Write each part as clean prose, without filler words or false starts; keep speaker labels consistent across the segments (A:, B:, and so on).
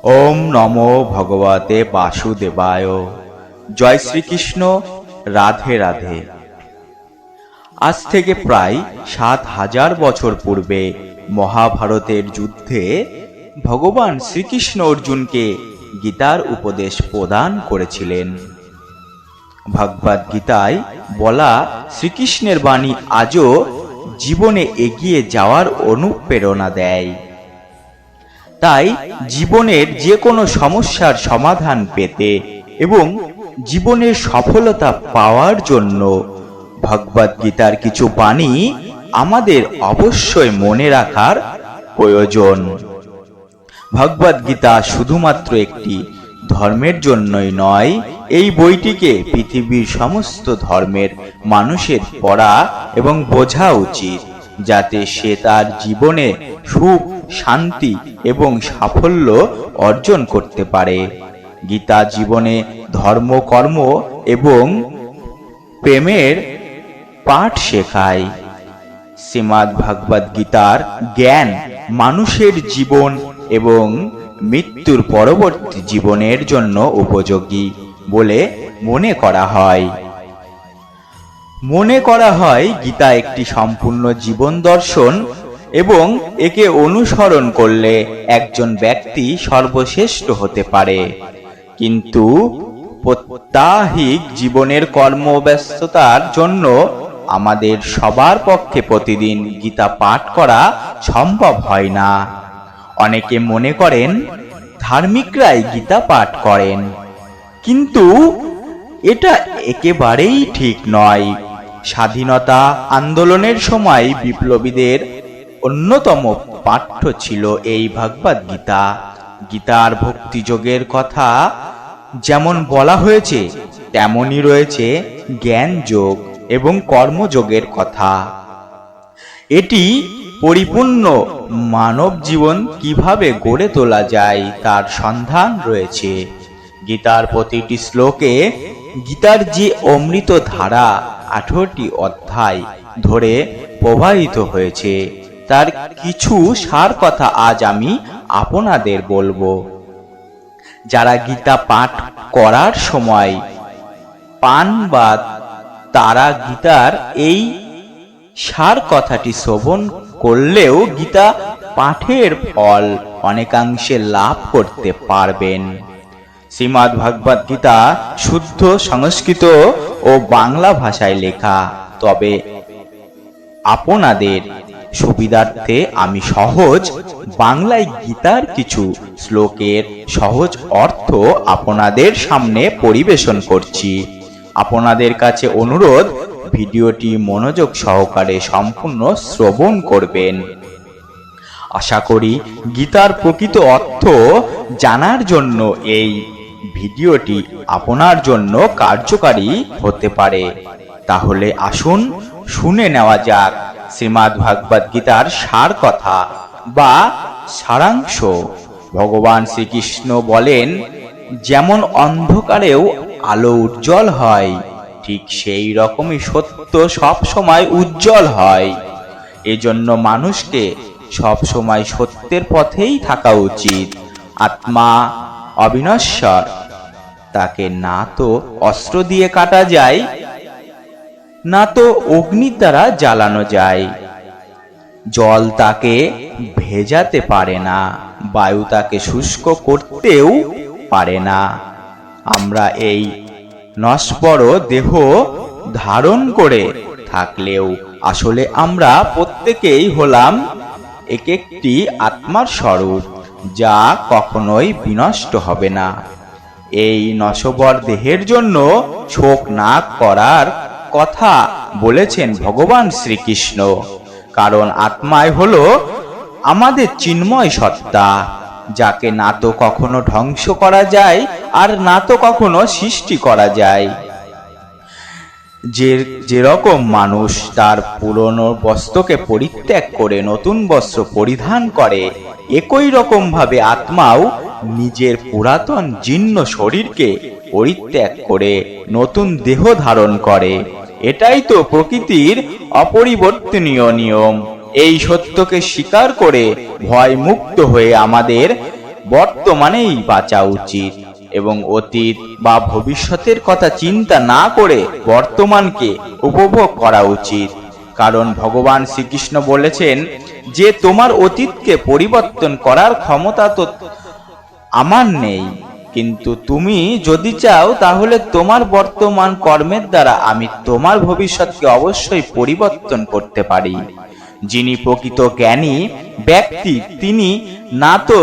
A: ওম নমো ভগবতে বাসুদেবায়। জয় শ্রীকৃষ্ণ। রাধে রাধে। আজ থেকে প্রায় ৭,০০০ বছর পূর্বে মহাভারতের যুদ্ধে ভগবান শ্রীকৃষ্ণ অর্জুনকে গীতার উপদেশ প্রদান করেছিলেন। ভগবদ গীতায় বলা শ্রীকৃষ্ণের বাণী আজও জীবনে এগিয়ে যাওয়ার অনুপ্রেরণা দেয়। তাই জীবনের যে কোনো সমস্যার সমাধান পেতে এবং জীবনের সফলতা পাওয়ার জন্য ভগবদ গীতার কিছু বাণী আমাদের অবশ্যই মনে রাখার প্রয়োজন। ভগবদ গীতা শুধুমাত্র একটি ধর্মের জন্যই নয়, এই বইটিকে পৃথিবীর সমস্ত ধর্মের মানুষের পড়া এবং বোঝা উচিত, যাতে সে তার জীবনে সুখ, শান্তি এবং সাফল্য অর্জন করতে পারে। গীতা জীবনে ধর্ম, কর্ম এবং প্রেমের পাঠ শেখায়। শ্রীমদ্ ভগবদ গীতার জ্ঞান মানুষের জীবন এবং মৃত্যুর পরবর্তী জীবনের জন্য উপযোগী বলে মনে করা হয়। গীতা একটি সম্পূর্ণ জীবন দর্শন এবং একে অনুসরণ করলে একজন ব্যক্তি সর্বশ্রেষ্ঠ হতে পারে। কিন্তু প্রাত্যহিক জীবনের কর্মব্যস্ততার জন্য আমাদের সবার পক্ষে প্রতিদিন গীতা পাঠ করা সম্ভব হয় না। অনেকে মনে করেন ধার্মিকরাই গীতা পাঠ করেন, কিন্তু এটা একেবারেই ঠিক নয়। স্বাধীনতা আন্দোলনের সময় বিপ্লবীদের অন্যতম পাঠ্য ছিল এই ভগবদ গীতা। গীতার ভক্তিযোগের কথা যেমন বলা হয়েছে, তেমনই রয়েছে জ্ঞান যোগ এবং কর্মযোগের কথা। এটি পরিপূর্ণ মানব জীবন কিভাবে গড়ে তোলা যায় তার সন্ধান রয়েছে। গীতার প্রতিটি শ্লোকে গীতার যে অমৃত ধারা 18টি অধ্যায় ধরে প্রবাহিত হয়েছে, তার কিছু সার কথা আজ আমি আপনাদের বলবো। যারা গীতা পাঠ করার সময় পান বা তারা গীতার এই সার কথাটি শ্রবণ করলেও গীতা পাঠের ফল অনেকাংশে লাভ করতে পারবেন। শ্রীমদ্ ভগবদ গীতা শুদ্ধ সংস্কৃত ও বাংলা ভাষায় লেখা, তবে আপনাদের সুবিধার্থে আমি সহজ বাংলায় গীতার কিছু শ্লোকের সহজ অর্থ আপনাদের সামনে পরিবেশন করছি। আপনাদের কাছে অনুরোধ, ভিডিওটি মনোযোগ সহকারে সম্পূর্ণ শ্রবণ করবেন। আশা করি গীতার প্রকৃত অর্থ জানার জন্য এই ভিডিওটি আপনার জন্য কার্যকারী হতে পারে। তাহলে আসুন শুনে নেওয়া যাক শ্রীমদ্ ভগবদ গীতার সার কথা বা সারাংশ। ভগবান শ্রীকৃষ্ণ বলেন, যেমন অন্ধকারেও আলো উজ্জ্বল হয়, ঠিক সেই রকমই সত্য সব সময় উজ্জ্বল হয়। এজন্য মানুষকে সব সময় সত্যের পথেই থাকা উচিত। আত্মা অবিনশ্বর, তাকে না তো অস্ত্র দিয়ে কাটা যায়, না তো অগ্নি দ্বারা জ্বালানো যায়। জল তাকে ভেজাতে পারে না, বায়ু তাকে শুষ্ক করতেও পারে না। আমরা এই নশ্বর দেহ ধারণ করে থাকলেও আসলে আমরা প্রত্যেকেই হলাম এক একটি আত্মার স্বরূপ, যা কখনোই বিনষ্ট হবে না। এই নশ্বর দেহের জন্য শোক না করার কথা বলেছেন ভগবান শ্রীকৃষ্ণ, কারণ আত্মাই হলো আমাদের চিন্ময় সত্তা, যাকে না তো কখনো ধ্বংস করা যায় আর না তো কখনো সৃষ্টি করা যায়। যেরকম মানুষ তার পুরনো বস্ত্রকে পরিত্যাগ করে নতুন বস্ত্র পরিধান করে, একই রকম ভাবে আত্মাও নিজের পুরাতন জীর্ণ শরীরকে পরিত্যাগ করে নতুন দেহ ধারণ করে। এটাই তো প্রকৃতির অপরিবর্তনীয় নিয়ম। এই সত্যকে স্বীকার করে ভয় মুক্ত হয়ে আমাদের বর্তমানেই বাঁচা উচিত এবং অতীত বা ভবিষ্যতের কথা চিন্তা না করে বর্তমানকে উপভোগ করা উচিত। কারণ ভগবান শ্রীকৃষ্ণ বলেছেন যে তোমার অতীতকে পরিবর্তন করার ক্ষমতা তো আমার নেই, কিন্তু তুমি যদি চাও তাহলে তোমার বর্তমান কর্মের দ্বারা আমি তোমার ভবিষ্যৎকে অবশ্যই পরিবর্তন করতে পারি। যিনি প্রকৃত জ্ঞানী ব্যক্তি তিনি না তো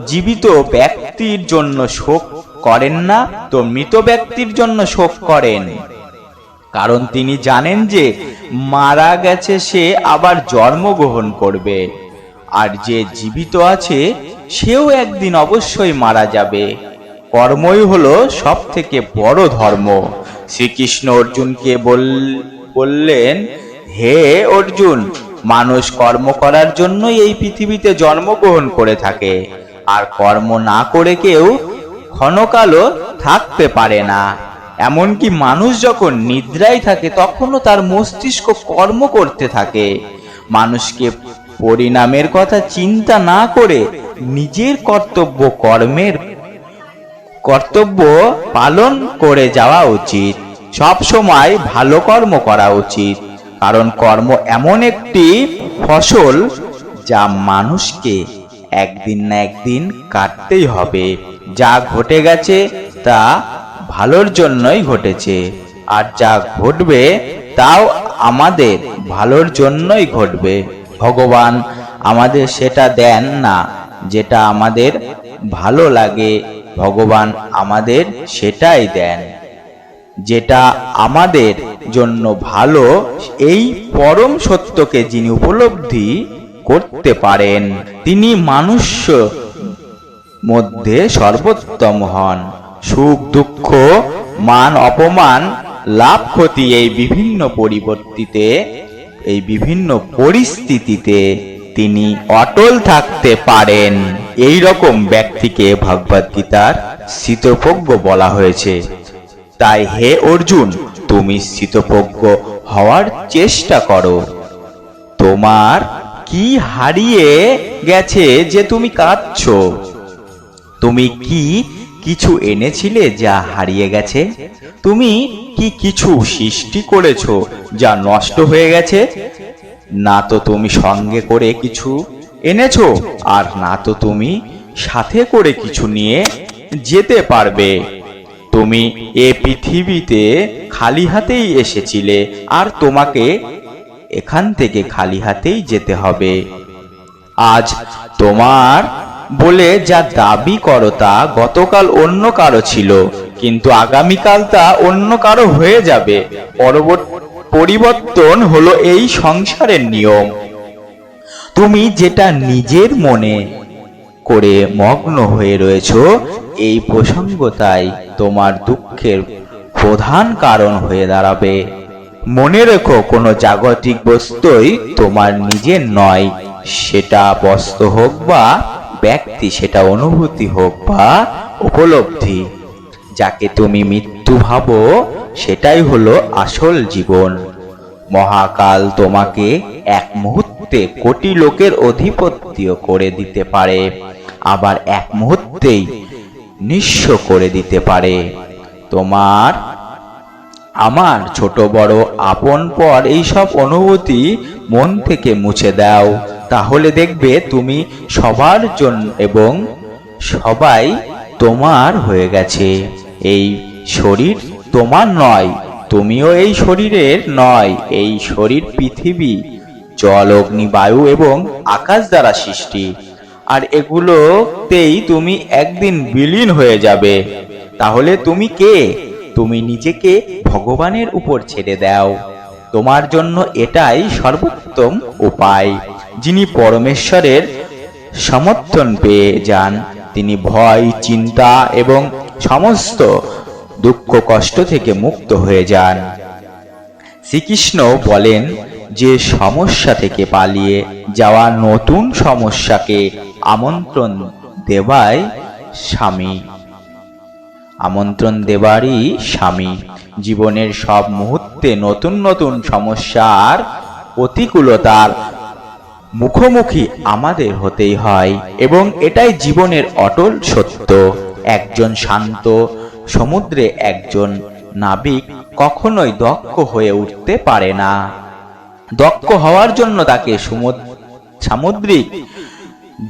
A: জীবিত ব্যক্তির জন্য শোক করেন না তো মৃত ব্যক্তির জন্য শোক করেন, কারণ তিনি জানেন যে মারা গেছে সে আবার জন্মগ্রহণ করবে, আর যে জীবিত আছে সেও একদিন অবশ্যই মারা যাবে। কর্মই হলো সব থেকে বড় ধর্ম। শ্রীকৃষ্ণ অর্জুনকে বললেন, হে অর্জুন, মানুষ কর্ম করার জন্যই এই পৃথিবীতে জন্মগ্রহণ করে থাকে, আর কর্ম না করে কেউ ক্ষণকালও থাকতে পারে না। এমনকি মানুষ যখন নিদ্রায় থাকে তখনও তার মস্তিষ্ক কর্ম করতে থাকে। মানুষকে পরিণামের কথা চিন্তা না করে নিজের কর্তব্য পালন করে যাওয়া উচিত। সব সময় ভালো কর্ম করা উচিত, কারণ কর্ম এমন একটি ফসল যা মানুষকে একদিন না একদিন কাটতেই হবে। যা ঘটে গেছে তা ভালোর জন্যই ঘটেছে, আর যা ঘটবে তাও আমাদের ভালোর জন্যই ঘটবে। ভগবান আমাদের সেটা দেন না যেটা আমাদের ভালো লাগে, ভগবান আমাদের সেটাই দেন যেটা আমাদের জন্য ভালো। এই পরম সত্যকে যিনি উপলব্ধি করতে পারেন তিনি মানুষ মধ্যে সর্বোত্তম হন। সুখ দুঃখ মান অপমান লাভ ক্ষতি এই বিভিন্ন পরিস্থিতিতে তিনি অটল থাকতে পারেন। এই রকম ব্যক্তিকে ভগবদ্গীতার স্থিতপ্রজ্ঞ বলা হয়েছে। তাই হে অর্জুন, তুমি স্থিতপ্রজ্ঞ হওয়ার চেষ্টা করো। তোমার কি হারিয়ে গেছে যে তুমি কাঁদছো? তুমি কি কিছু এনেছিলে যা হারিয়ে গেছে? তুমি কি কিছু সৃষ্টি করেছো যা নষ্ট হয়ে গেছে? না তো তুমি সঙ্গে করে কিছু এনেছো, আর না তো তুমি সাথে করে কিছু নিয়ে যেতে পারবে। তুমি এ পৃথিবীতে খালি হাতেই এসেছিলে, আর তোমাকে এখান থেকে খালি হাতেই যেতে হবে। আজ তোমার বলে যা দাবি করো তা গতকাল অন্য কারো ছিল, কিন্তু আগামীকাল তা অন্য কারো হয়ে যাবে। পরিবর্তন হলো এই সংসারের নিয়ম। তুমি যেটা নিজের মনে করে মগ্ন হয়ে রয়েছো, এই প্রসঙ্গতাই তোমার দুঃখের প্রধান কারণ হয়ে দাঁড়াবে। মনে রেখো, কোনো জাগতিক বস্তুই তোমার নিজের নয়। সেটা বস্তু হোক বা ব্যক্তি, সেটা অনুভূতি হোক বা উপলব্ধি। যাকে তুমি মৃত্যু ভাবো সেটাই হলো আসল জীবন। মহাকাল তোমাকে এক মুহূর্তে কোটি লোকের অধিপত্য করে দিতে পারে, আবার এক মুহূর্তেই নিঃস্ব করে দিতে পারে। আমার ছোট বড় আপন পর এইসব অনুভূতি মন থেকে মুছে দাও, তাহলে দেখবে তুমি সবার জন্য এবং সবাই তোমার হয়ে গেছে। এই শরীর তোমার নয়, তুমিও এই শরীরের নয়। এই শরীর পৃথিবী, জল, অগ্নি, বায়ু এবং আকাশ দ্বারা সৃষ্টি, আর এগুলোতেই তুমি একদিন বিলীন হয়ে যাবে। তাহলে তুমি কে? তুমি নিজেকে ভগবানের উপর ছেড়ে দাও। তোমার জন্য এটাই সর্বোত্তম উপায়। যিনি পরমেশ্বরের সমর্থন পেয়ে যান তিনি ভয়, চিন্তা এবং সমস্ত দুঃখ কষ্ট থেকে মুক্ত হয়ে যান। শ্রীকৃষ্ণ বলেন যে সমস্যা থেকে পালিয়ে যাওয়া নতুন সমস্যাকে আমন্ত্রণ দেবারই স্বামী। জীবনের সব মুহূর্তে নতুন নতুন সমস্যার প্রতিকূলতার মুখোমুখি আমাদের হতেই হয় এবং এটাই জীবনের অটল সত্য। একজন শান্ত সমুদ্রে একজন নাবিক কখনোই দক্ষ হয়ে উঠতে পারে না। দক্ষ হওয়ার জন্য তাকে সামুদ্রিক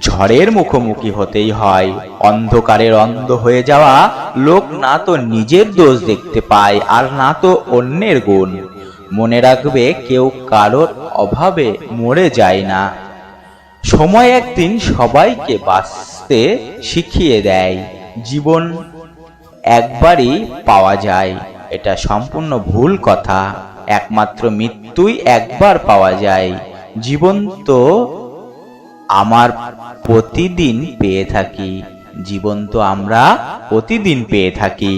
A: ঝড়ের মুখোমুখি হতেই হয়। অন্ধকারের অন্ধ হয়ে যাওয়া লোক না তো নিজের দোষ দেখতে পায় আর না তো অন্যের গুণ। মনে রাখবে, কেউ কারোর অভাবে মরে যায় না। সময় একদিন সবাইকে বাঁচতে শিখিয়ে দেয়। জীবন একবারই পাওয়া যায়, এটা সম্পূর্ণ ভুল কথা। একমাত্র মৃত্যুই একবার পাওয়া যায়। জীবন তো আমার প্রতিদিন পেয়ে থাকি, জীবন তো আমরা প্রতিদিন পেয়ে থাকি।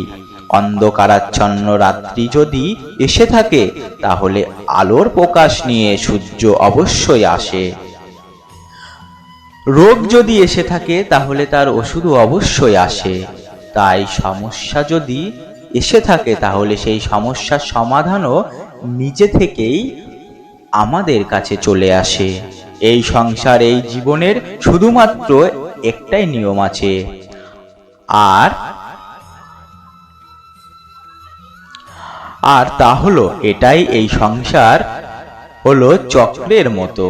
A: অন্ধকারাচ্ছন্ন রাত্রি যদি এসে থাকে তাহলে আলোর প্রকাশ নিয়ে সূর্য অবশ্যই আসে। রোগ যদি এসে থাকে তাহলে তার ওষুধও অবশ্যই আসে। তাই সমস্যা যদি এসে থাকে তাহলে সেই সমস্যার সমাধানও নিজে থেকেই আমাদের কাছে চলে আসে। এই সংসার, এই জীবনের শুধুমাত্র একটাই নিয়ম আছে, আর তা হলো এটাই, এই সংসার হলো চক্রের মতো।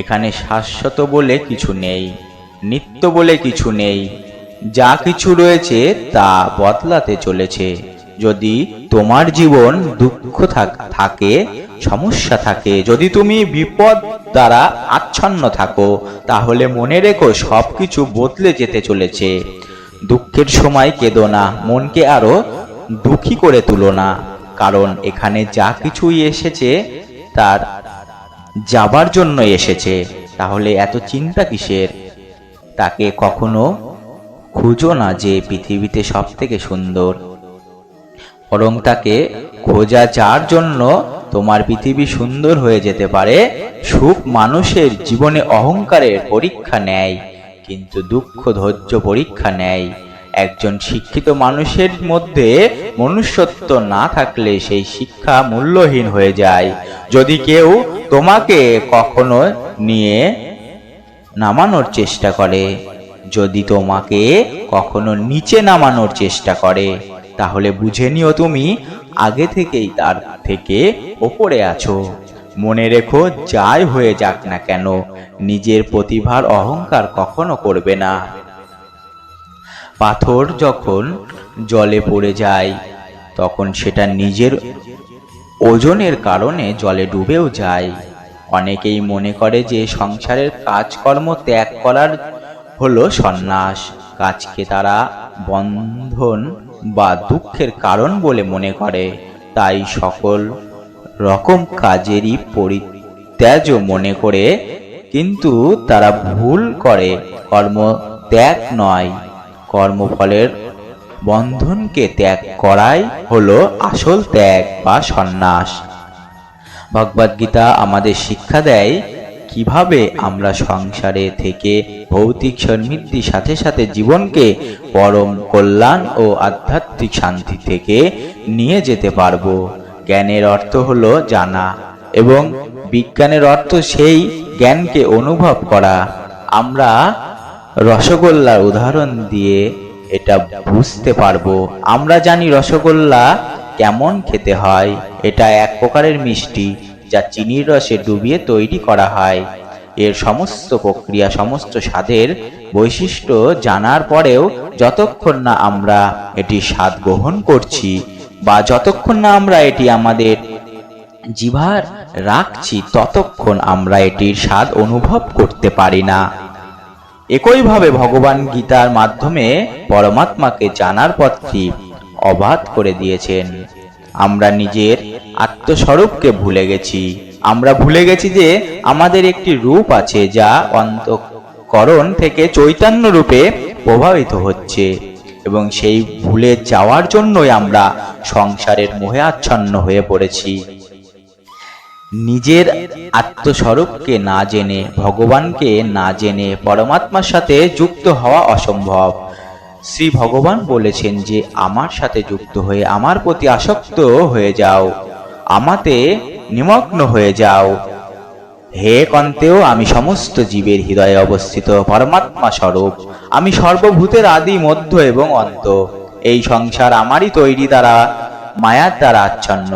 A: এখানে শাশ্বত বলে কিছু নেই, নিত্য বলে কিছু নেই। যা কিছু রয়েছে তা বদলাতে চলেছে। যদি তোমার জীবন দুঃখ থাকে, সমস্যা থাকে, যদি তুমি বিপদ দ্বারা আচ্ছন্ন থাকো, তাহলে মনে রেখো সবকিছু বদলে যেতে চলেছে। দুঃখের সময় কেঁদো না, মনকে আরো দুঃখী করে তুলো না, কারণ এখানে যা কিছুই এসেছে তার যাবার জন্য এসেছে। তাহলে এত চিন্তা কিসের? তাকে কখনো খুঁজো না যে পৃথিবীতে সব থেকে সুন্দর, বরং তাকে খোঁজা যার জন্য তোমার পৃথিবী সুন্দর হয়ে যেতে পারে। সুখ মানুষের জীবনে অহংকারের পরীক্ষা নেয়, কিন্তু দুঃখ ধৈর্য পরীক্ষা নেয়। একজন শিক্ষিত মানুষের মধ্যে মনুষ্যত্ব না থাকলে সেই শিক্ষা মূল্যহীন হয়ে যায়। যদি কেউ তোমাকে কখনো নিয়ে নামানোর চেষ্টা করে, যদি তোমাকে কখনো নিচে নামানোর চেষ্টা করে, তাহলে বুঝে নিও তুমি আগে থেকেই তার থেকে ওপরে আছো। মনে রেখো, যাই হয়ে যাক না কেন, নিজের প্রতিভার অহংকার কখনো করবে না। পাথর যখন জলে পড়ে যায় তখন সেটা নিজের ওজনের কারণে জলে ডুবেও যায়। অনেকেই মনে করে যে সংসারের কাজকর্ম ত্যাগ করার হলো সন্ন্যাস। কাজকে তারা বন্ধন বা দুঃখের কারণ বলে মনে করে, তাই সকল রকম কাজেরই পরিত্যাজ মনে করে। কিন্তু তারা ভুল করে। কর্ম ত্যাগ নয়, কর্মফলের বন্ধনকে ত্যাগ করাই হলো আসল ত্যাগ বা সন্ন্যাস। ভগবদ্গীতা আমাদের শিক্ষা দেয় কিভাবে আমরা সংসারে থেকে ভৌতিক সমৃদ্ধির সাথে সাথে জীবনকে পরম কল্যাণ ও আধ্যাত্মিক শান্তি থেকে নিয়ে যেতে পারবো। জ্ঞানের অর্থ হলো জানা এবং বিজ্ঞানের অর্থ সেই জ্ঞানকে অনুভব করা। আমরা রসগোল্লার উদাহরণ দিয়ে এটা বুঝতে পারবো। আমরা জানি রসগোল্লা কেমন খেতে হয়। এটা এক প্রকারের মিষ্টি যা চিনির রসে ডুবিয়ে তৈরি করা হয়। এর সমস্ত প্রক্রিয়া, সমস্ত স্বাদের বৈশিষ্ট্য জানার পরেও যতক্ষণ না আমরা এটির স্বাদ গ্রহণ করছি বা যতক্ষণ না আমরা এটি আমাদের জিহ্বার রাখছি, ততক্ষণ আমরা এটির স্বাদ অনুভব করতে পারি না। একইভাবে ভগবান গীতার মাধ্যমে পরমাত্মাকে জানার পথটি অবাধ করে দিয়েছেন। আমরা নিজের আত্মস্বরূপকে ভুলে গেছি। আমরা ভুলে গেছি যে আমাদের একটি রূপ আছে যা অন্তঃকরণ থেকে চৈতন্য রূপে প্রভাবিত হচ্ছে, এবং সেই ভুলে যাওয়ার জন্যই আমরা সংসারের মোহে আচ্ছন্ন হয়ে পড়েছি। নিজের আত্মস্বরূপকে না জেনে, ভগবানকে না জেনে পরমাত্মার সাথে যুক্ত হওয়া অসম্ভব। শ্রী ভগবান বলেছেন যে আমার সাথে যুক্ত হয়ে আমার প্রতি আসক্ত হয়ে যাও, আমাতে নিমগ্ন হয়ে যাও, হে কন্তেও, আমি সমস্ত জীবের হৃদয়ে অবস্থিত পরমাত্মা স্বরূপ। আমি সর্বভূতের আদি, মধ্য এবং অন্ত। এই সংসার আমারই তৈরি দ্বারা, মায়ার দ্বারা আচ্ছন্ন।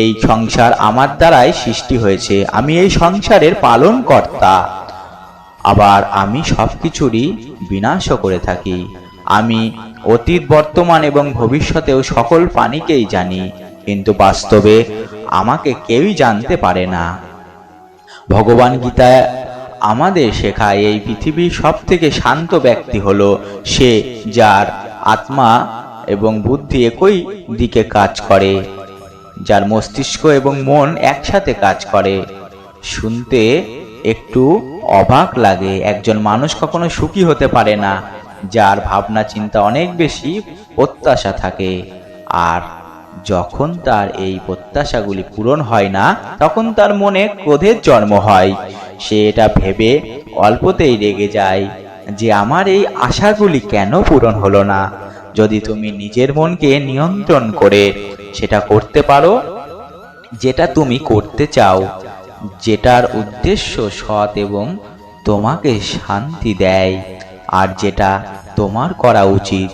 A: এই সংসার আমার দ্বারাই সৃষ্টি হয়েছে। আমি এই সংসারের পালন কর্তা। আবার আমি সবকিছুরই বিনাশও করে থাকি। আমি অতীত, বর্তমান এবং ভবিষ্যতেও সকল প্রাণীকেই জানি, কিন্তু বাস্তবে আমাকে কেউই জানতে পারে না। ভগবান গীতা আমাদের শেখায় এই পৃথিবীর সব থেকে শান্ত ব্যক্তি হলো সে যার আত্মা এবং বুদ্ধি একই দিকে কাজ করে, যার মস্তিষ্ক এবং মন একসাথে কাজ করে। শুনতে একটু অবাক লাগে, একজন মানুষ কখনো সুখী হতে পারে না যার ভাবনা চিন্তা অনেক বেশি প্রত্যাশা থাকে, আর যখন তার এই প্রত্যাশাগুলি পূরণ হয় না তখন তার মনে ক্রোধের জন্ম হয়। সে এটা ভেবে অল্পতেই রেগে যায় যে আমার এই আশাগুলি কেন পূরণ হলো না। যদি তুমি নিজের মনকে নিয়ন্ত্রণ করে সেটা করতে পারো যেটা তুমি করতে চাও, যেটার উদ্দেশ্য সৎ এবং তোমাকে শান্তি দেয়, আর যেটা তোমার করা উচিত,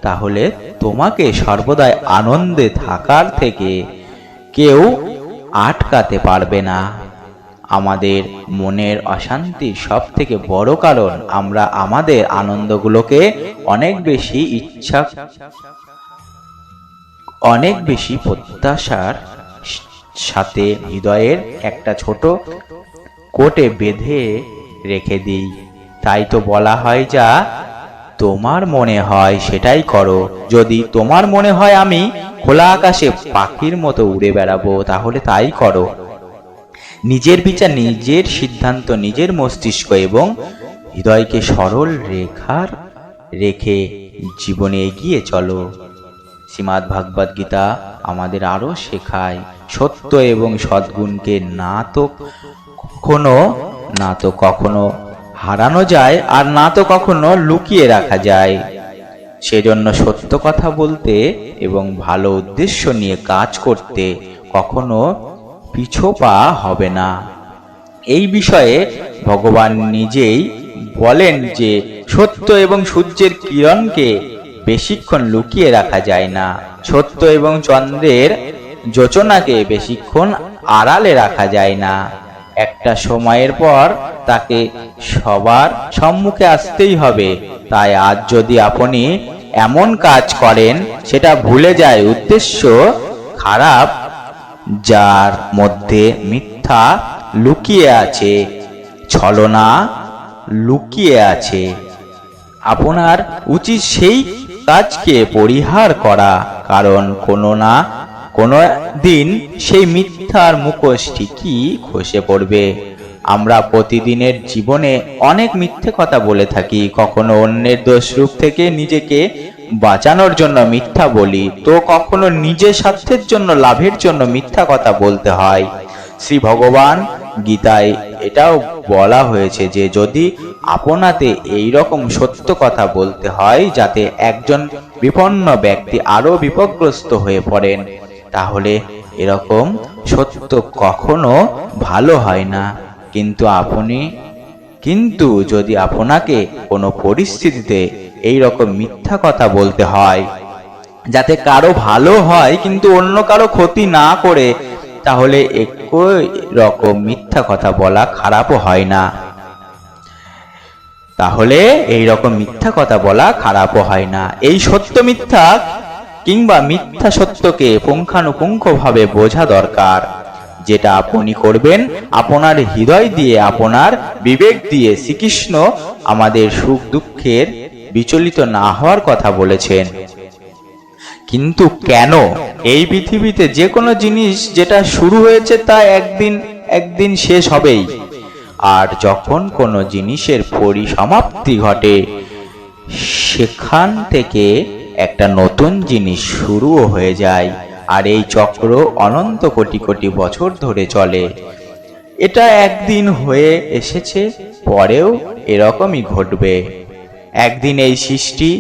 A: তাহলে তোমাকে সর্বদাই আনন্দে থাকার থেকে কেউ আটকাতে পারবে না। আমাদের মনের অশান্তির সব থেকে বড় কারণ আমরা আমাদের আনন্দগুলোকে অনেক বেশি প্রত্যাশার সাথে হৃদয়ের একটা ছোট কোটে বেঁধে রেখে দিই। তাই তো বলা হয়, যা তোমার মনে হয় সেটাই করো। যদি তোমার মনে হয় আমি খোলা আকাশে পাখির মতো উড়ে বেড়াবো, তাহলে তাই করো। নিজের বিচার, নিজের সিদ্ধান্ত, নিজের মস্তিষ্ক এবং হৃদয়কে সরল রেখে জীবনে এগিয়ে চলো। শ্রীমদ্ ভাগবত গীতা আমাদের আরো শেখায় সত্য এবং সদ্গুণকে না তো কখনো হারানো যায়, আর না তো কখনো লুকিয়ে রাখা যায়। সেজন্য সত্য কথা বলতে এবং ভালো উদ্দেশ্য নিয়ে কাজ করতে কখনো পিছপা হবে না। এই বিষয়ে ভগবান নিজেই বলেন যে সত্য এবং সূর্যের কিরণকে বেশিক্ষণ লুকিয়ে রাখা যায় না, সত্য এবং চন্দ্রের যোচনাকে বেশিক্ষণ আড়ালে রাখা যায় না। একটা সময়ের পর তাকে সবার সম্মুখে আসতেই হবে। তাই আজ যদি আপনি এমন কাজ করেন সেটা ভুলে যায় উদ্দেশ্য খারাপ, যার মধ্যে মিথ্যা লুকিয়ে আছে, ছলনা লুকিয়ে আছে, আপনার উচিত সেই কাজকে পরিহার করা, কারণ কোনো না কোনো দিন সেই মিথ্যার মুখোশ ঠিকই খসে পড়বে। আমরা প্রতিদিনের জীবনে অনেক মিথ্যে কথা বলে থাকি। কখনো অন্যের দোষরূপ থেকে নিজেকে বাঁচানোর জন্য মিথ্যা বলি, তো কখনো নিজের স্বার্থের জন্য, লাভের জন্য মিথ্যা কথা বলতে হয়। শ্রী ভগবান গীতায় এটাও বলা হয়েছে যে যদি আপনাতে এই রকম সত্য কথা বলতে হয় যাতে একজন বিপন্ন ব্যক্তি আরো বিপদগ্রস্ত হয়ে পড়েন, তাহলে এরকম সত্য কখনো ভালো হয় না। কিন্তু যদি আপনাকে কোনো পরিস্থিতিতে এই রকম মিথ্যা কথা বলতে হয় যাতে কারো ভালো হয় কিন্তু অন্য কারো ক্ষতি না করে, তাহলে একই রকম মিথ্যা কথা বলা খারাপও হয় না। এই সত্য মিথ্যা কিংবা মিথ্যা সত্যকে পুঙ্খানুপুঙ্খভাবে বোঝা দরকার। যেটা আপনি করবেন আপনার হৃদয় দিয়ে, আপনার বিবেক দিয়ে। শ্রীকৃষ্ণ আমাদের সুখ দুঃখের বিচলিত না হওয়ার কথা বলেছেন। কিন্তু কেন? এই পৃথিবীতে যে কোনো জিনিস যেটা শুরু হয়েছে তা একদিন শেষ হবেই, আর যখন কোনো জিনিসের পরিসমাপ্তি ঘটে সেখান থেকে একটা নতুন জিনিস শুরুও হয়ে যায়, আর এই চক্র অনন্ত কোটি কোটি বছর ধরে চলে। এটা একদিন হয়ে এসেছে, পরেও এরকমই ঘটবে। একদিন এই সৃষ্টি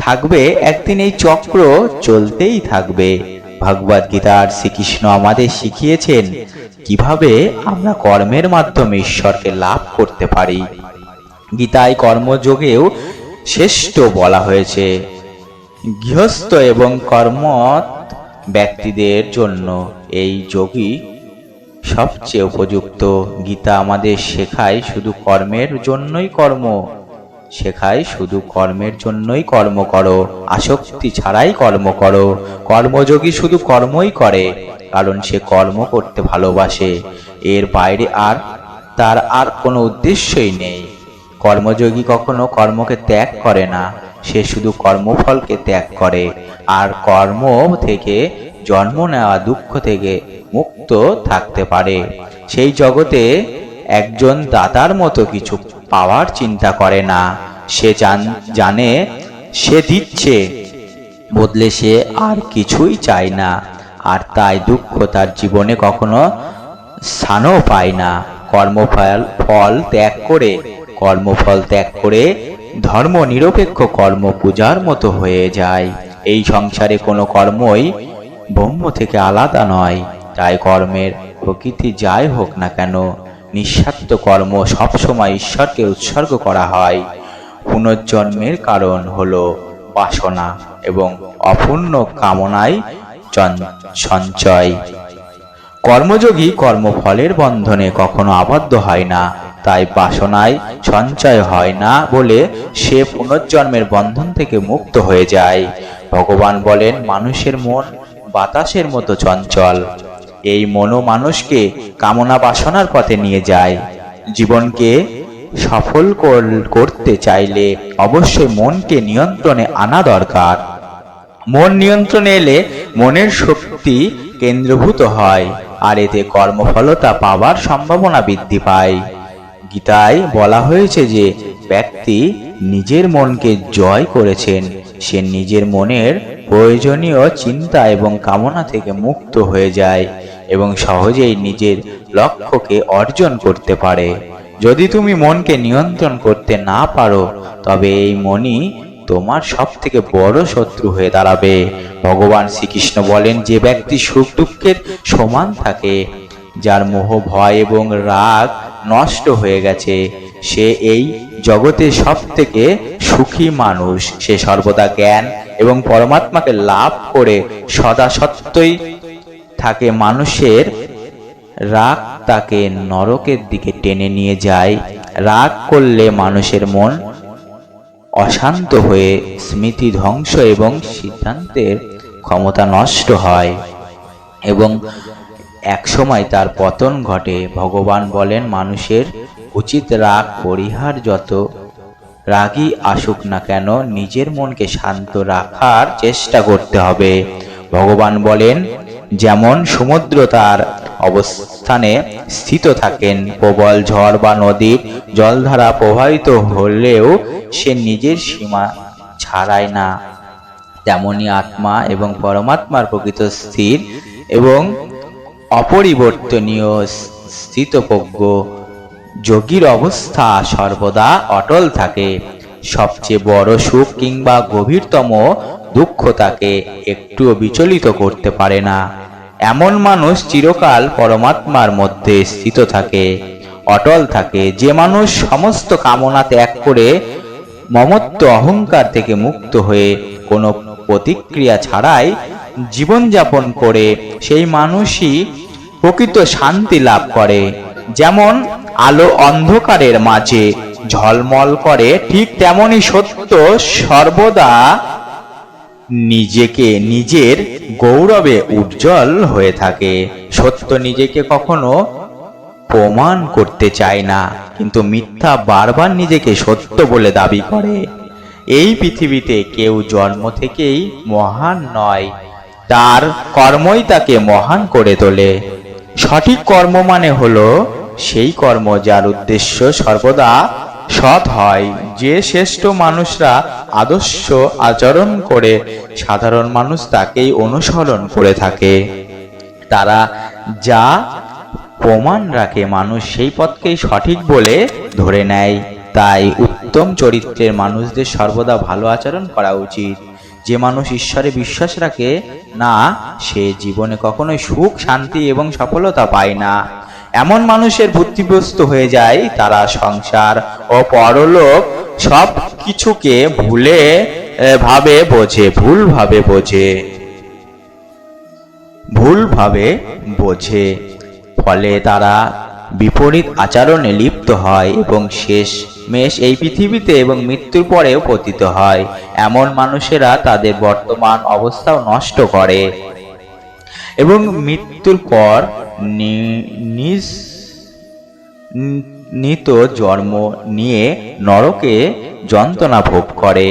A: থাকবে, একদিন এই চক্র চলতেই থাকবে। ভগবদ গীতার শ্রীকৃষ্ণ আমাদের শিখিয়েছেন কিভাবে আমরা কর্মের মাধ্যমে ঈশ্বরকে লাভ করতে পারি। গীতায় কর্মযোগেও শ্রেষ্ঠ বলা হয়েছে। গৃহস্থ এবং কর্মঠ ব্যক্তিদের জন্য এই যোগই সবচেয়ে উপযুক্ত। গীতা আমাদের শেখায় শুধু কর্মের জন্যই কর্ম করো, আসক্তি ছাড়াই কর্ম করো। কর্মযোগী শুধু কর্মই করে, কারণ সে কর্ম করতে ভালোবাসে। এর বাইরে তার আর কোনো উদ্দেশ্যই নেই। কর্মযোগী কখনো কর্মকে ত্যাগ করে না, সে শুধু কর্মফলকে ত্যাগ করে। আর কর্ম থেকে জন্ম নেওয়া দুঃখ থেকে মুক্ত থাকতে পারে। সেই জগতে একজন দাতার মতো কিছু পাওয়ার চিন্তা করে না। সে জানে সে দিচ্ছে, বদলে সে আর কিছুই চায় না। আর তাই দুঃখ তার জীবনে কখনো স্থানও পায় না। কর্মফল ত্যাগ করে ধর্ম নিরপেক্ষ কর্ম পূজার মতো হয়ে যায়। এই সংসারে কোনো কর্মই ব্রহ্ম থেকে আলাদা নয়। তাই কর্মের প্রকৃতি যাই হোক না কেন, নিঃস্বার্থ কর্ম সবসময় ঈশ্বরকে উৎসর্গ করা হয়। পুনর্জন্মের কারণ হলো বাসনা এবং অপূর্ণ কামনায় সঞ্চয়। কর্মযোগী কর্মফলের বন্ধনে কখনো আবদ্ধ হয় না, তাই বাসনায় সঞ্চয় হয় না বলে সে পুনর্জন্মের বন্ধন থেকে মুক্ত হয়ে যায়। ভগবান বলেন, মানুষের মন বাতাসের মতো চঞ্চল। এই মনও মানুষকে কামনা বাসনার পথে নিয়ে যায়। জীবনকে সফল করতে চাইলে অবশ্যই মনকে নিয়ন্ত্রণে আনা দরকার। মন নিয়ন্ত্রণে এলে মনের শক্তি কেন্দ্রীভূত হয়, আর এতে কর্মফলতা পাওয়ার সম্ভাবনা বৃদ্ধি পায়। গীতায় বলা হয়েছে যে ব্যক্তি নিজের মনকে জয় করেছেন, সে নিজের মনের প্রয়োজনীয় চিন্তা এবং কামনা থেকে মুক্ত হয়ে যায় এবং সহজেই নিজের লক্ষ্যকে অর্জন করতে পারে। যদি তুমি মনকে নিয়ন্ত্রণ করতে না পারো, তবে এই মনই তোমার সব থেকে বড় শত্রু হয়ে দাঁড়াবে। ভগবান শ্রীকৃষ্ণ বলেন, যে ব্যক্তি সুখ দুঃখের সমান থাকে, যার মোহ ভয় এবং রাগ নষ্ট হয়ে গেছে, সে এই জগতে সব থেকে সুখী মানুষ। সে সর্বদা জ্ঞান এবং পরমাত্মাকে লাভ করে সদা সত্যই থাকে। মানুষের রাগ তাকে নরকের দিকে টেনে নিয়ে যায়। রাগ করলে মানুষের মন অশান্ত হয়ে স্মৃতি ধ্বংস এবং সিদ্ধান্তের ক্ষমতা নষ্ট হয় এবং একসময় তার পতন ঘটে। ভগবান বলেন, মানুষের উচিত রাগ পরিহার, যত রাগই আসুক না কেন নিজের মনকে শান্ত রাখার চেষ্টা করতে হবে। ভগবান বলেন, যেমন সমুদ্র তার অবস্থানে স্থিত থাকেন, প্রবল ঝড় বা নদীর জলধারা প্রবাহিত হলেও সে নিজের সীমা ছাড়ায় না, তেমনি আত্মা এবং পরমাত্মার প্রকৃত স্থির এবং অপরিবর্তনীয় স্থিতপ্রজ্ঞ যোগীর অবস্থা সর্বদা অটল থাকে। সবচেয়ে বড় সুখ কিংবা গভীরতম দুঃখ তাকে একটুও বিচলিত করতে পারে না। এমন মানুষ চিরকাল পরমাত্মার মধ্যে স্থিত থাকে, অটল থাকে। যে মানুষ সমস্ত কামনা ত্যাগ করে মমত্ব অহংকার থেকে মুক্ত হয়ে কোনো প্রতিক্রিয়া ছাড়াই জীবনযাপন করে, সেই মানুষই প্রকৃত শান্তি লাভ করে। যেমন আলো অন্ধকারের মাঝে ঝলমল করে, ঠিক তেমনি সত্য সর্বদা নিজের গৌরবে উজ্জ্বল হয়ে থাকে। সত্য নিজেকে কখনো প্রমাণ করতে চায় না, কিন্তু মিথ্যা বারবার নিজেকে সত্য বলে দাবি করে। এই পৃথিবীতে কেউ জন্ম থেকেই মহান নয়, তার কর্মই তাকে মহান করে তোলে। সঠিক কর্ম মানে হলো সেই কর্ম যার উদ্দেশ্য সর্বদা সৎ হয়। যে শ্রেষ্ঠ মানুষরা আদর্শ আচরণ করে, সাধারণ মানুষ তাকেই অনুসরণ করে থাকে। তারা যা প্রমাণ রাখে, মানুষ সেই পথকেই সঠিক বলে ধরে নেয়। তাই উত্তম চরিত্রের মানুষদের সর্বদা ভালো আচরণ করা উচিত। যে মানুষ ঈশ্বরে বিশ্বাস রাখে না, সে জীবনে কখনোই সুখ, শান্তি এবং সফলতা পায় না। এমন মানুষের বুদ্ধিভ্রষ্ট হয়ে যায়, তারা সংসার ও পরলোক সব কিছুকে ভুলভাবে বোঝে। ফলে তারা বিপরীত আচরণে লিপ্ত হয় এবং শেষমেশ এই পৃথিবীতে এবং মৃত্যুর পরেও পতিত হয়। এমন মানুষেরা তাদের বর্তমান অবস্থাও নষ্ট করে এবং মৃত্যুর পর নিত জন্ম নিয়ে নরকে যন্ত্রণা ভোগ করে।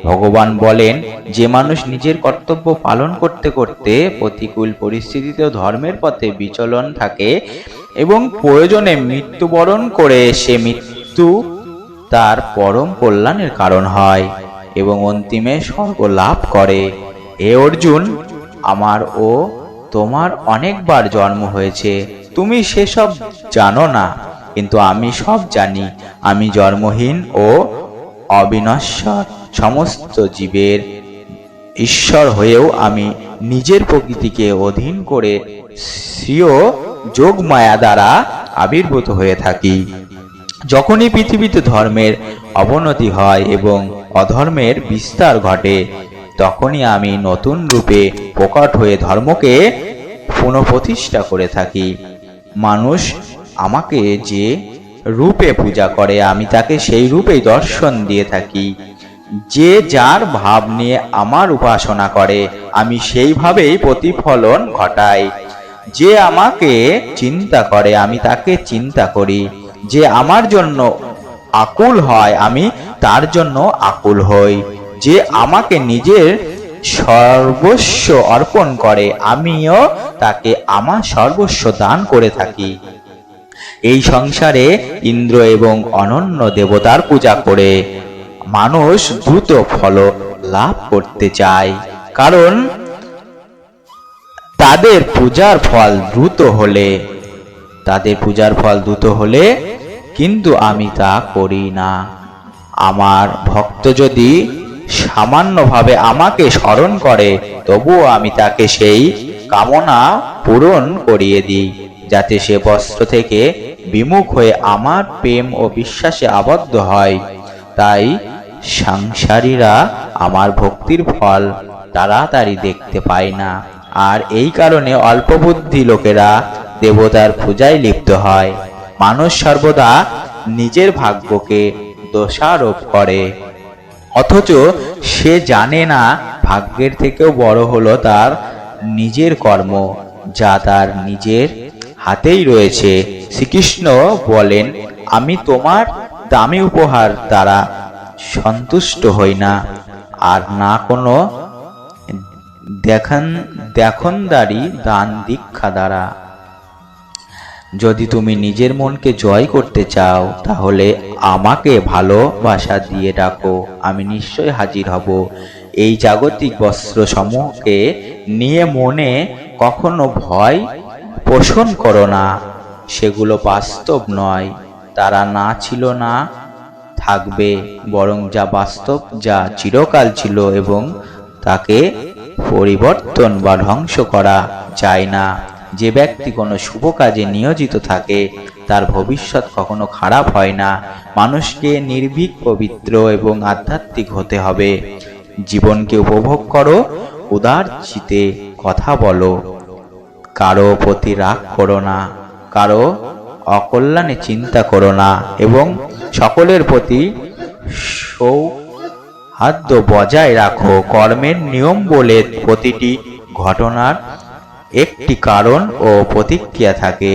A: ভগবান বলেন, যে মানুষ নিজের কর্তব্য পালন করতে করতে প্রতিকূল পরিস্থিতিতেও ধর্মের পথে বিচলন থাকে এবং প্রয়োজনে মৃত্যুবরণ করে, সে মৃত্যু তার পরম কল্যাণের কারণ হয় এবং অন্তিমে স্বর্গ লাভ করে। হে অর্জুন, আমার ও তোমার অনেকবার জন্ম হয়েছে, তুমি সেসব জানো না, কিন্তু আমি সব জানি। আমি জন্মহীন ও অবিনশ্বর, সমস্ত জীবের ঈশ্বর হয়েও আমি নিজের প্রকৃতিকে অধীন করে স্বীয় যোগমায়া দ্বারা আবির্ভূত হয়ে থাকি। যখনই পৃথিবীতে ধর্মের অবনতি হয় এবং অধর্মের বিস্তার ঘটে, তখনই আমি নতুন রূপে প্রকট হয়ে ধর্মকে পুনঃপ্রতিষ্ঠা করে থাকি। মানুষ আমাকে যে রূপে পূজা করে, আমি তাকে সেই রূপেই দর্শন দিয়ে থাকি। যে যার ভাব নিয়ে আমার উপাসনা করে, আমি সেইভাবেই প্রতিফলন ঘটাই। যে আমাকে চিন্তা করে, আমি তাকে চিন্তা করি। যে আমার জন্য আকুল হয়, আমি তার জন্য আকুল হই। যে আমাকে নিজের সর্বস্ব অর্পণ করে, আমিও তাকে আমার সর্বস্ব দান করে থাকি। এই সংসারে ইন্দ্র এবং অনন্য দেবতার পূজা করে মানুষ দ্রুত ফল লাভ করতে চায়, কারণ তাদের পূজার ফল দ্রুত হলে কিন্তু আমি তা করি না। আমার ভক্ত যদি সামান্যভাবে আমাকে স্মরণ করে, তবুও আমি তাকে সেই কামনা পূরণ করিয়ে দিই, যাতে সে বস্ত্র থেকে বিমুখ হয়ে আমার প্রেম ও বিশ্বাসে আবদ্ধ হয়। তাই সংসারীরা আমার ভক্তির ফল তাড়াতাড়ি দেখতে পায় না, আর এই কারণে অল্পবুদ্ধি লোকেরা দেবতার পূজায় লিপ্ত হয়। মানুষ সর্বদা নিজের ভাগ্যকে দোষারোপ করে, অথচ সে জানে না ভাগ্যের থেকেও বড় হলো তার নিজের কর্ম, যা তার নিজের হাতেই রয়েছে। শ্রীকৃষ্ণ বলেন, আমি তোমার দামি উপহার দ্বারা সন্তুষ্ট হই না, আর না কোনো দেখনদারি দান দীক্ষা দ্বারা। যদি তুমি নিজের মনকে জয় করতে চাও, তাহলে আমাকে ভালোবাসা দিয়ে ডাকো, আমি নিশ্চয় হাজির হব। এই জাগতিক বস্ত্র সমূহকে নিয়ে মনে কখনো ভয় পোষণ করো না, সেগুলো বাস্তব নয়। তারা না ছিল, না থাকবে, বরং যা বাস্তব, যা চিরকাল ছিল এবং তাকে পরিবর্তন বা ধ্বংস করা যায় না। যে ব্যক্তি কোনো শুভ কাজে নিয়োজিত থাকে, তার ভবিষ্যৎ কখনো খারাপ হয় না। মানুষকে নির্ভীক, পবিত্র এবং আধ্যাত্মিক হতে হবে। জীবনকে উপভোগ করো, উদার চিত্তে কথা বলো, কারো প্রতি রাগ করো না, কারো অকল্যাণে চিন্তা করো না, এবং সকলের প্রতি সৌহার্দ্য বজায় রাখো। কর্মের নিয়ম বলে প্রতিটি ঘটনার একটি কারণ ও প্রতিক্রিয়া থাকে।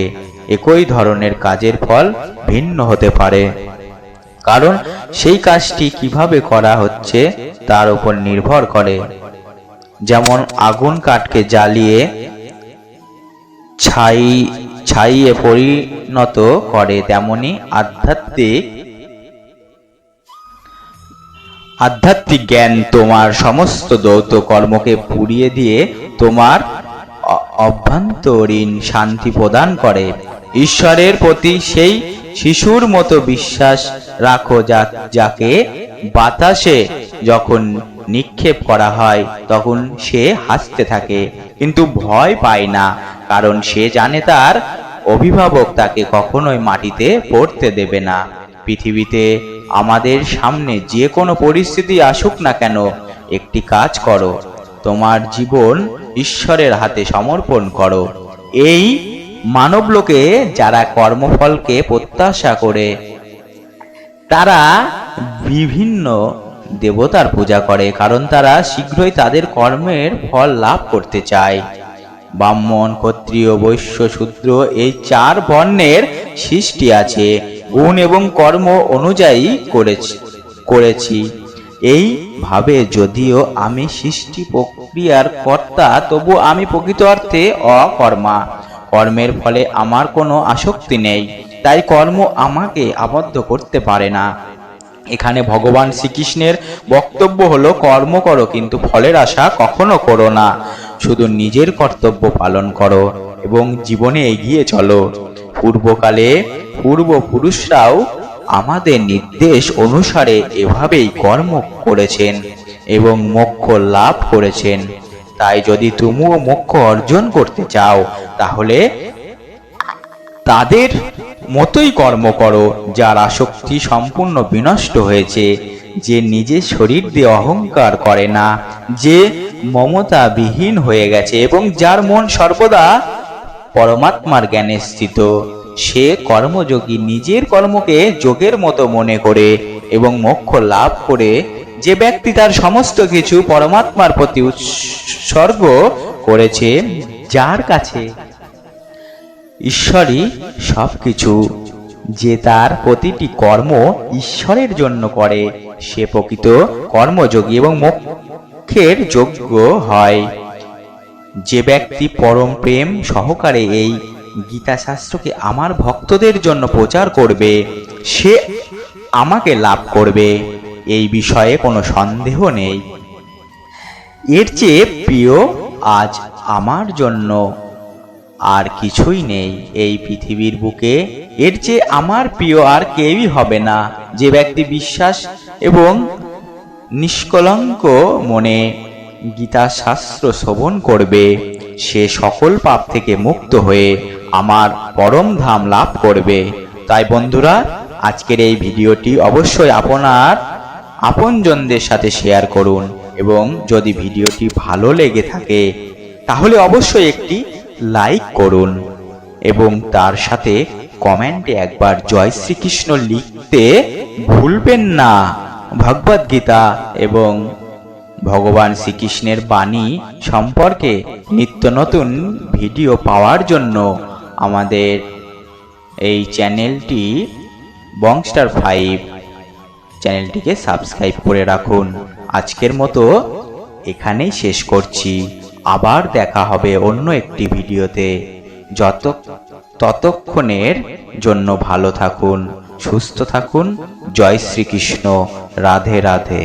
A: একই ধরনের কাজের ফল ভিন্ন হতে পারে, কারণ সেই কাজটি কিভাবে করা হচ্ছে তার উপর নির্ভর করে। যেমন আগুন কাঠকে জ্বালিয়ে ছাইয়ে পরিণত করে, তেমনি আধ্যাত্মিক জ্ঞান তোমার সমস্ত দৈত কর্মকে পুড়িয়ে দিয়ে তোমার অভ্যন্তরীণ শান্তি প্রদান করে। ঈশ্বরের প্রতি সেই শিশুর মতো বিশ্বাস রাখো, যাকে বাতাসে যখন নিক্ষেপ করা হয় তখন সে হাসতে থাকে, কিন্তু ভয় পায় না, কারণ সে জানে তার অভিভাবক তাকে কখনোই মাটিতে পড়তে দেবে না। পৃথিবীতে আমাদের সামনে যে কোনো পরিস্থিতি আসুক না কেন, একটি কাজ করো, তোমার জীবন ঈশ্বরের হাতে সমর্পণ করো। এই মানবলোকে যারা কর্মফলকে প্রত্যাশা করে, তারা বিভিন্ন দেবতার পূজা করে, কারণ তারা শীঘ্রই তাদের কর্মের ফল লাভ করতে চায়। ব্রাহ্মণ, ক্ষত্রিয়, বৈশ্য, শূদ্র এই 4 বর্ণের সৃষ্টি আছে, গুণ এবং কর্ম অনুযায়ী করেছি। এইভাবে যদিও আমি সৃষ্টি প্রক্রিয়ার কর্তা, তবু আমি প্রকৃত অর্থে অকর্মা। কর্মের ফলে আমার কোনো আসক্তি নেই, তাই কর্ম আমাকে আবদ্ধ করতে পারে না। এখানে ভগবান শ্রীকৃষ্ণের বক্তব্য হলো, কর্ম করো কিন্তু ফলের আশা কখনো করো না, শুধু নিজের কর্তব্য পালন করো এবং জীবনে এগিয়ে চলো। পূর্বকালে পূর্বপুরুষরাও আমাদের নির্দেশ অনুসারে এভাবেই কর্ম করেছেন এবং মোক্ষ লাভ করেছেন। তাই যদি তুমিও মোক্ষ অর্জন করতে চাও, তাহলে তাদের মতোই কর্ম করো, যার আসক্তি সম্পূর্ণ বিনষ্ট হয়েছে, যে নিজের শরীর দিয়ে অহংকার করে না, যে মমতা বিহীন হয়ে গেছে এবং যার মন সর্বদা পরমাত্মার জ্ঞানে স্থিত। সে কর্মযোগী নিজের কর্মকে যোগের মতো মনে করে এবং মোক্ষ লাভ করে। যে ব্যক্তি তার সমস্ত কিছু পরমাত্মার প্রতি উৎসর্গ করেছে, যার কাছে ঈশ্বরই সবকিছু, যে তার প্রতিটি কর্ম ঈশ্বরের জন্য করে, সে প্রকৃত কর্মযোগী এবং মোক্ষের যোগ্য হয়। যে ব্যক্তি পরম প্রেম সহকারে এই গীতা শাস্ত্রকে আমার ভক্তদের জন্য প্রচার করবে, সে আমাকে লাভ করবে, এই বিষয়ে কোনো সন্দেহ নেই। এর চেয়ে প্রিয় আজ আমার জন্য আর কিছুই নেই এই পৃথিবীর বুকে। এর চেয়ে আমার প্রিয় আর কেউই হবে না। যে ব্যক্তি বিশ্বাস এবং নিষ্কলঙ্ক মনে গীতা শাস্ত্র শ্রবণ করবে, সে সকল পাপ থেকে মুক্ত হয়ে আমার পরম ধাম লাভ করবে। তাই বন্ধুরা, আজকের এই ভিডিওটি অবশ্যই আপনার আপনজনদের সাথে শেয়ার করুন, এবং যদি ভিডিওটি ভালো লেগে থাকে তাহলে অবশ্যই একটি লাইক করুন এবং তার সাথে কমেন্টে একবার জয় শ্রীকৃষ্ণ লিখতে ভুলবেন না। ভগবদ গীতা এবং ভগবান শ্রীকৃষ্ণের বাণী সম্পর্কে নিত্য নতুন ভিডিও পাওয়ার জন্য আমাদের এই চ্যানেলটি বংস্টার 5 চ্যানেলটিকে সাবস্ক্রাইব করে রাখুন। আজকের মতো এখানেই শেষ করছি। আবার দেখা হবে অন্য একটি ভিডিওতে। ততক্ষণের জন্য ভালো থাকুন, সুস্থ থাকুন। জয় শ্রীকৃষ্ণ। রাধে রাধে।